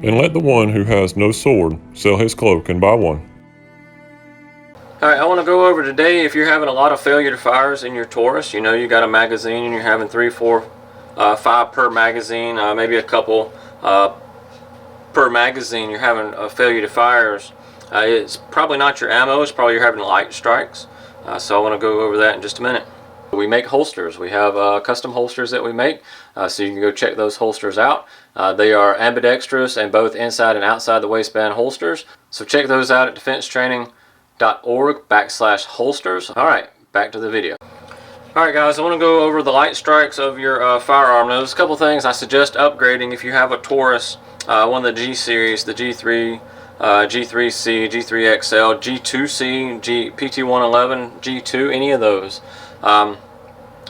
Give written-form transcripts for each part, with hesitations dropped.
and let the one who has no sword sell his cloak and buy one. Alright, I want to go over today if you're having a lot of failure to fires in your Taurus. You know you got a magazine and you're having 3, 4, 5 per magazine, maybe a couple per magazine. You're having a failure to fires. It's probably not your ammo, it's probably you're having light strikes. So I want to go over that in just a minute. We make holsters. We have custom holsters that we make, so you can go check those holsters out. They are ambidextrous and both inside and outside the waistband holsters. So check those out at defensetraining.org/holsters. Alright, back to the video. Alright guys, I want to go over the light strikes of your firearm. Now there's a couple things I suggest upgrading if you have a Taurus, one of the G series, the G3, G3c, G3xl, G3c, PT111, G2, any of those.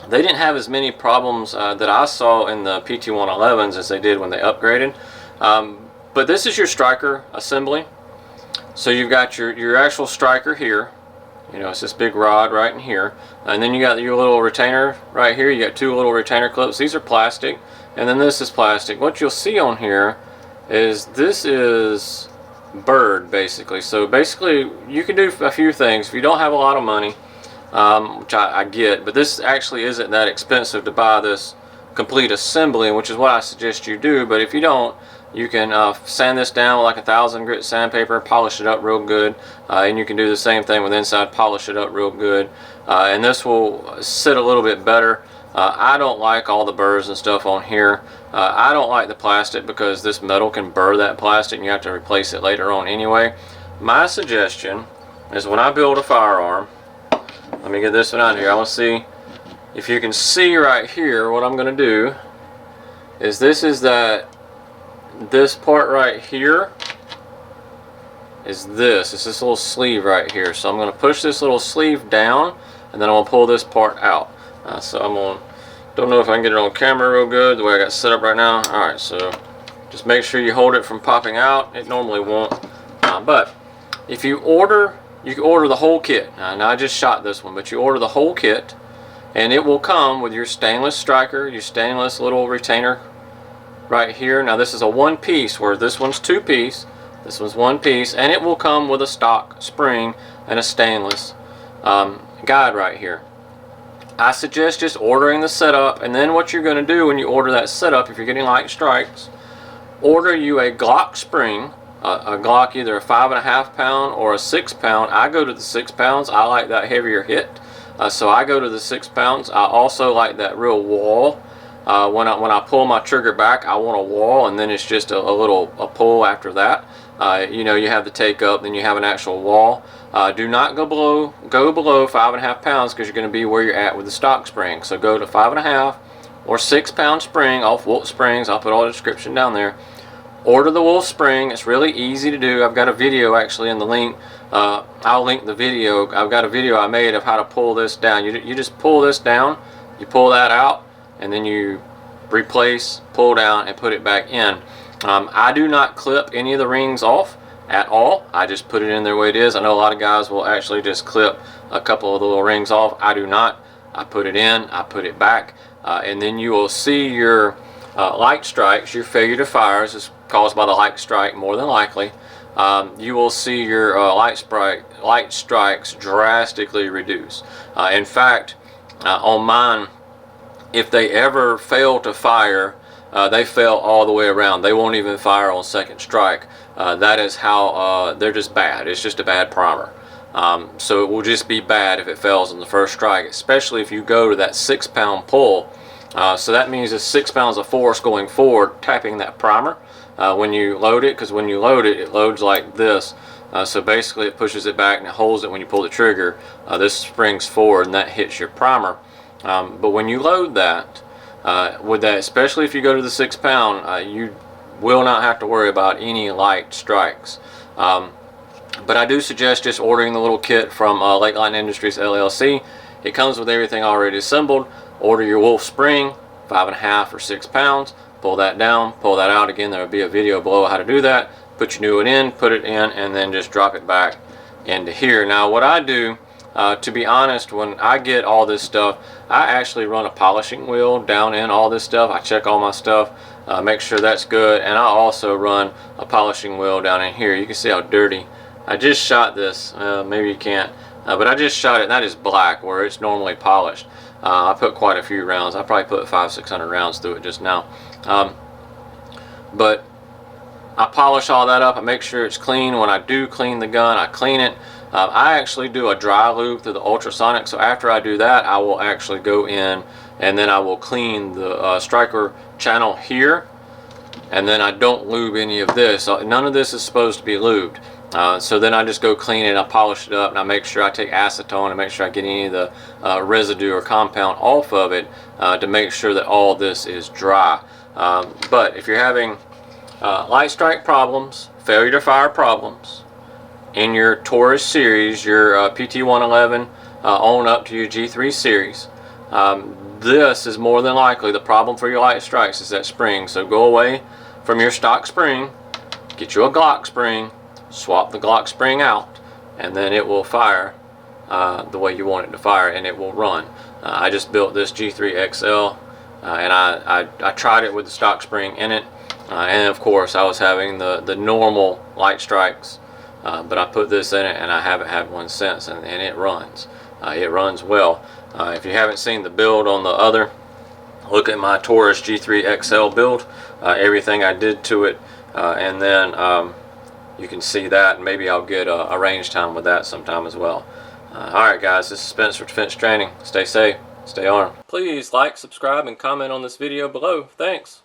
They didn't have as many problems that I saw in the PT111s as they did when they upgraded. But this is your striker assembly. So you've got your actual striker here. You know, it's this big rod right in here. And then you got your little retainer right here. You got 2 little retainer clips. These are plastic. And then this is plastic. What you'll see on here is this is bird, basically. So basically you can do a few things. If you don't have a lot of money, which I get, but this actually isn't that expensive to buy this complete assembly, which is what I suggest you do. But if you don't, you can sand this down with like 1000 grit sandpaper, polish it up real good, and you can do the same thing with inside, polish it up real good, and this will sit a little bit better. I don't like all the burrs and stuff on here. I don't like the plastic because this metal can burr that plastic and you have to replace it later on anyway. My suggestion is when I build a firearm, let me get this one out here. I want to see if you can see right here. What I'm going to do is this part right here is this. It's this little sleeve right here. So I'm going to push this little sleeve down and then I'm going to pull this part out. So I'm going to, don't know if I can get it on camera real good the way I got set up right now. Alright, so just make sure you hold it from popping out. It normally won't. But if you order, you can order the whole kit. Now I just shot this one, but you order the whole kit and it will come with your stainless striker, your stainless little retainer right here. Now this is a 1-piece, where this one's 2-piece, this one's 1-piece, and it will come with a stock spring and a stainless guide right here. I suggest just ordering the setup, and then what you're going to do when you order that setup, if you're getting light strikes, order you a Glock spring, a Glock, either a 5.5 pound or a 6 pound. I go to the 6 pounds. I like that heavier hit, so I go to the 6 pounds. I also like that real wall. When I pull my trigger back, I want a wall, and then it's just a pull after that. You know, you have the take up, then you have an actual wall. Do not go below 5.5 pounds because you're going to be where you're at with the stock spring. So go to 5.5 or 6 pound spring off Wolf Springs. I'll put all the description down there. Order the Wolf spring. It's really easy to do. I've got a video actually in the link. I'll link the video. I've got a video I made of how to pull this down. You just pull this down, you pull that out, and then you replace, pull down, and put it back in. I do not clip any of the rings off at all. I just put it in there the way it is. I know a lot of guys will actually just clip a couple of the little rings off. I do not. I put it in, I put it back, and then you will see your light strikes, your failure to fires is caused by the light strike more than likely. You will see your light strikes drastically reduce. In fact, on mine, if they ever fail to fire, they fail all the way around. They won't even fire on second strike. That is how they're just bad. It's just a bad primer. So it will just be bad if it fails on the first strike, especially if you go to that 6 pound pull. So that means it's 6 pounds of force going forward, tapping that primer when you load it, because when you load it, it loads like this. So basically it pushes it back and it holds it when you pull the trigger. This springs forward and that hits your primer. But when you load that, with that, especially if you go to the 6 pound, you will not have to worry about any light strikes. But I do suggest just ordering the little kit from Lakeline Industries LLC. It comes with everything already assembled. Order your Wolf spring, 5.5 or 6 pounds. Pull that down, pull that out. Again, there will be a video below how to do that. Put your new one in, put it in, and then just drop it back into here. Now what I do, to be honest, when I get all this stuff, I actually run a polishing wheel down in all this stuff. I check all my stuff. Make sure that's good. And I also run a polishing wheel down in here. You can see how dirty. I just shot this. Maybe you can't. But I just shot it, and that is black where it's normally polished. I put quite a few rounds. I probably put 500-600 rounds through it just now. But I polish all that up. I make sure it's clean. When I do clean the gun, I clean it. I actually do a dry lube through the ultrasonic. So after I do that, I will actually go in and then I will clean the striker channel here. And then I don't lube any of this. None of this is supposed to be lubed. So then I just go clean it, I polish it up, and I make sure I take acetone and make sure I get any of the residue or compound off of it to make sure that all this is dry. But if you're having light strike problems, failure to fire problems in your Taurus series, your PT-111 on up to your G3 series, this is more than likely the problem for your light strikes is that spring. So go away from your stock spring, get you a Glock spring, swap the Glock spring out, and then it will fire the way you want it to fire, and it will run. I just built this G3xl, and I tried it with the stock spring in it, and of course I was having the normal light strikes, but I put this in it and I haven't had one since, and it runs. It runs well. If you haven't seen the build on the other, look at my Taurus G3xl build, everything I did to it, and then you can see that, and maybe I'll get a range time with that sometime as well. Alright guys, this is Spencer Defense Training. Stay safe, stay armed. Please like, subscribe, and comment on this video below. Thanks.